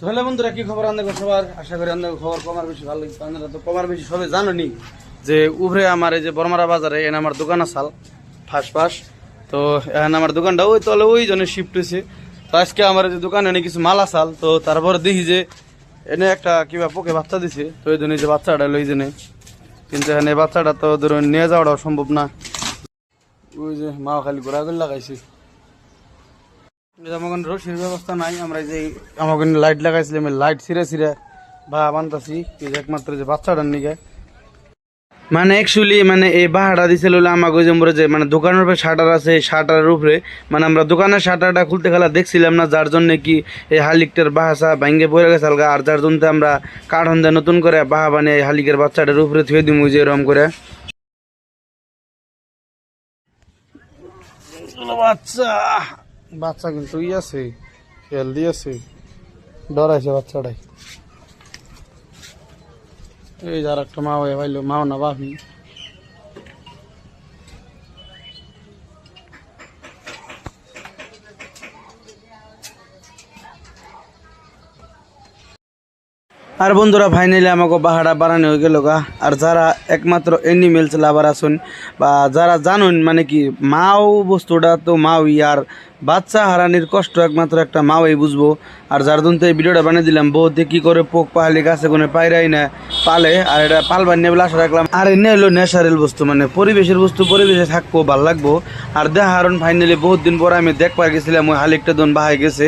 তো হলে বন্ধুরা কি খবর আনন্দ সবার, আশা করি আনন্দ খবর কমার বেশি ভালো লাগছে। আপনারা তো কমার বেশি সবাই জানেনি যে উপরে আমার এই যে বরমারা বাজারে এনে আমার দোকান আসাল ফাঁস। তো এখানে আমার দোকানটা ওই তলে ওই জন্য শিফট হয়েছে। তো আজকে আমার যে দোকানে এনে কিছু মাল আসাল, তো তারপরে দেখি যে এনে একটা কিবা পোকে বাচ্চা দিছে। তো ওই জন্য যে বাচ্চাটা লই জেনে, কিন্তু এখানে বাচ্চাটা তো ধরুন নিয়ে যাওয়াটাও সম্ভব না। ওই যে মা খালি ঘোরাঘুরি লাগাইছে, আমাকে রশির ব্যবস্থা নাই। আমরা যে আমাকে লাইট লাগাইছিলাম, লাইট ছিঁড়ে বা বানতাছি একমাত্র যে বাচ্চাটার নিকে। মানে অ্যাকচুয়ালি মানে এই বাহাটা দিছিল আমাকে যে যে মানে দোকানের উপরে শাটার আছে, শাটারের উপরে মানে আমরা দোকানের শাটারটা খুলতে গেলে দেখছিলাম না, যার জন্য কি এই হালিকটার বাহাসা ভাঙ্গে পড়ে গেছে হালকা। আর যার জন্য আমরা কাঠন দিয়ে নতুন করে বাহা বানিয়ে এই হালিকের বাচ্চাটার উপরে থুয়ে দিই যে এরকম করে। বাচ্চা বাচ্চা কিন্তু ই আছে, হেলদি আছে, ডরাইছে বাচ্চাটাই। এই যার একটা মা হয়ে পাইলো, মাও না বাপি। আর বন্ধুরা ফাইনালি আমাকে বাহাড়া বাড়ানো হয়ে গেল গা। আর যারা একমাত্র এনিমেলস লাভার আসুন বা যারা জানুন মানে কি মাও বস্তুটা তো মাওই, আর বাচ্চা হারানির কষ্ট একমাত্র একটা মাওই বুঝবো। আর যার জন্য এই ভিডিওটা বানিয়ে দিলাম, বহুতে কি করে পোক পাহালি গাছে কোনো পাইরাই না পালে, আর এটা পালবার নিয়ে বলে আশা রাখলাম। আর এনে হলো ন্যাচারাল বস্তু, মানে পরিবেশের বস্তু, পরিবেশে থাকবো ভাল লাগবো। আর দেখা হারণ ফাইনালি বহুত দিন পর আমি দেখবার গেছিলাম, ওই হালিকটা দন বাহাই গেছে।